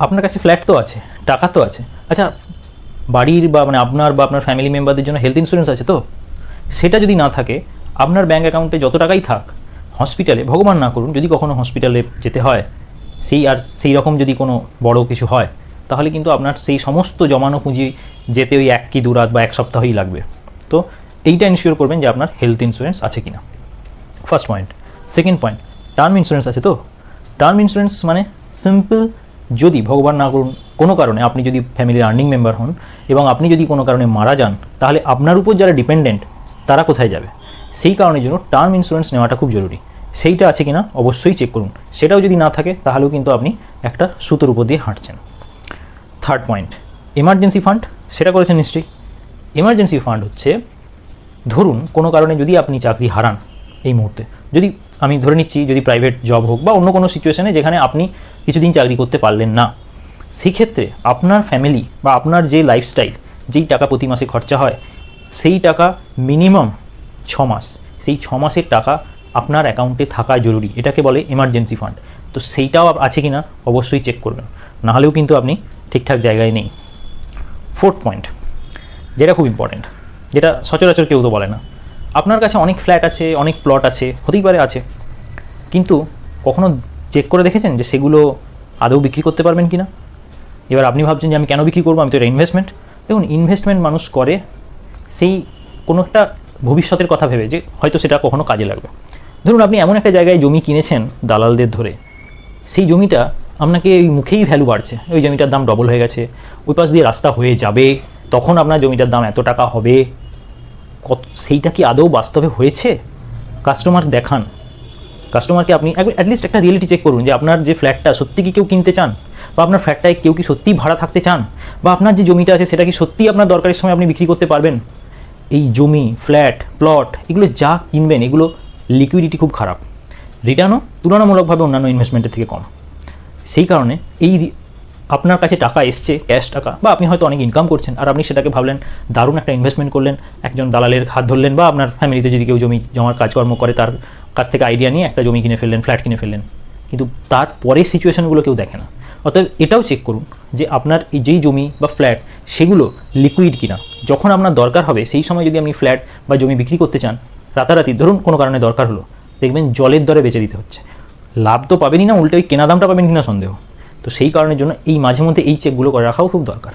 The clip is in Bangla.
আপনার কাছে ফ্ল্যাট তো আছে, টাকা তো আছে, আচ্ছা বাড়ির বা মানে আপনার ফ্যামিলি মেম্বারদের জন্য হেলথ ইন্স্যুরেন্স আছে তো? সেটা যদি না থাকে, আপনার ব্যাঙ্ক অ্যাকাউন্টে যত টাকাই থাক, হসপিটালে ভগবান না করুন যদি কখনো হসপিটালে যেতে হয়, সেই রকম যদি কোনো বড় কিছু হয়, তাহলে কিন্তু আপনার সেই সমস্ত জমানো পুঁজি যেতে ওই 1 কি 2 রাত বা 1 সপ্তাহই লাগবে। তো এইটা ইনশিওর করবেন যে আপনার হেলথ ইন্স্যুরেন্স আছে কিনা, first point. Second point, term insurance আছে তো? টার্ম ইন্স্যুরেন্স মানে সিম্পল, যদি ভগবান না করুন কোনো কারণে আপনি যদি ফ্যামিলির আর্নিং মেম্বার হন এবং আপনি যদি কোনো কারণে মারা যান, তাহলে আপনার উপর যারা ডিপেন্ডেন্ট তারা কোথায় যাবে? সেই কারণের জন্য টার্ম ইন্স্যুরেন্স নেওয়াটা খুব জরুরি। সেইটা আছে কিনা অবশ্যই চেক করুন। সেটাও যদি না থাকে তাহলেও কিন্তু আপনি একটা সুতোর উপর দিয়ে হাঁটছেন। থার্ড পয়েন্ট, এমার্জেন্সি ফান্ড, সেটা করেছেন নিশ্চয়ই। এমার্জেন্সি ফান্ড হচ্ছে, ধরুন কোনো কারণে যদি আপনি চাকরি হারান এই মুহূর্তে, যদি আমি ধরে নিচ্ছি যদি প্রাইভেট জব হোক বা অন্য কোনো সিচুয়েশনে যেখানে আপনি কিছুদিন চাকরি করতে পারলেন না, সেক্ষেত্রে আপনার ফ্যামিলি বা আপনার যে লাইফস্টাইল, যেই টাকা প্রতি মাসে খরচা হয়, সেই টাকা মিনিমাম 6 মাস, সেই 6 মাসের টাকা আপনার অ্যাকাউন্টে থাকা জরুরি। এটাকে বলে এমার্জেন্সি ফান্ড। তো সেইটাও আছে কি না অবশ্যই চেক করবেন, নাহলেও কিন্তু আপনি ঠিকঠাক জায়গায় নেই। ফোর্থ পয়েন্ট, যেটা খুব ইম্পর্টেন্ট, যেটা সচরাচর কেউ তো বলে না, আপনার কাছে অনেক ফ্ল্যাট আছে, অনেক প্লট আছে, হতেই পারে আছে, কিন্তু কখনো চেক করে দেখেছেন যে সেগুলো আদৌ বিক্রি করতে পারবেন কি না? এবার আপনি ভাবছেন যে আমি কেন বিক্রি করবো, আমি তো এটা ইনভেস্টমেন্ট। দেখুন, ইনভেস্টমেন্ট মানুষ করে সেই কোনো একটা ভবিষ্যতের কথা ভেবে যে হয়তো সেটা কখনো কাজে লাগবে। ধরুন আপনি এমন একটা জায়গায় জমি কিনেছেন দালালদের ধরে, সেই জমিটা আপনাকে ওই মুখেই ভ্যালু বাড়ছে, ওই জমিটার দাম ডবল হয়ে গেছে, ওই পাশ দিয়ে রাস্তা হয়ে যাবে, তখন আপনার জমিটার দাম এত টাকা হবে, সেইটা কি আদৌ বাস্তবে হয়েছে? কাস্টমার দেখান, কাস্টমারকে আপনি অ্যাটলিস্ট একটা রিয়েলিটি চেক করুন যে আপনার যে ফ্ল্যাটটা সত্যি কি কেউ কিনতে চান, বা আপনার ফ্ল্যাটটায় কেউ কি সত্যিই ভাড়া থাকতে চান, বা আপনার যে জমিটা আছে সেটা কি সত্যিই আপনার দরকারের সময় আপনি বিক্রি করতে পারবেন। এই জমি, ফ্ল্যাট, প্লট এগুলো যা কিনবেন, এগুলো লিকুইডিটি খুব খারাপ, রিটার্নও তুলনামূলকভাবে অন্যান্য ইনভেস্টমেন্টের থেকে কম। সেই কারণে এই আপনার কাছে টাকা এসছে, ক্যাশ টাকা, বা আপনি হয়তো অনেক ইনকাম করছেন আর আপনি সেটাকে ভাবলেন দারুণ একটা ইনভেস্টমেন্ট করলেন, একজন দালালের হাত ধরলেন, বা আপনার ফ্যামিলিতে যদি কেউ জমি জমার কাজকর্ম করে তার কাছ থেকে আইডিয়া নিয়ে একটা জমি কিনে ফেললেন, ফ্ল্যাট কিনে ফেললেন, কিন্তু তারপরে সিচুয়েশনগুলো কেউ দেখে না। অতএব এটাও চেক করুন যে আপনার এই যেই জমি বা ফ্ল্যাট সেগুলো লিকুইড কিনা, যখন আপনার দরকার হবে সেই সময় যদি আপনি ফ্ল্যাট বা জমি বিক্রি করতে চান, রাতারাতি ধরুন কোনো কারণে দরকার হলো, দেখবেন জলের দরে বেচে দিতে হচ্ছে, লাভ তো পাবেনই না, উল্টে ওই কেনা দামটা পাবেন কিনা সন্দেহ। তো সেই কারণের জন্য এই মাঝে মধ্যে এই চেকগুলো করে রাখাও খুব দরকার।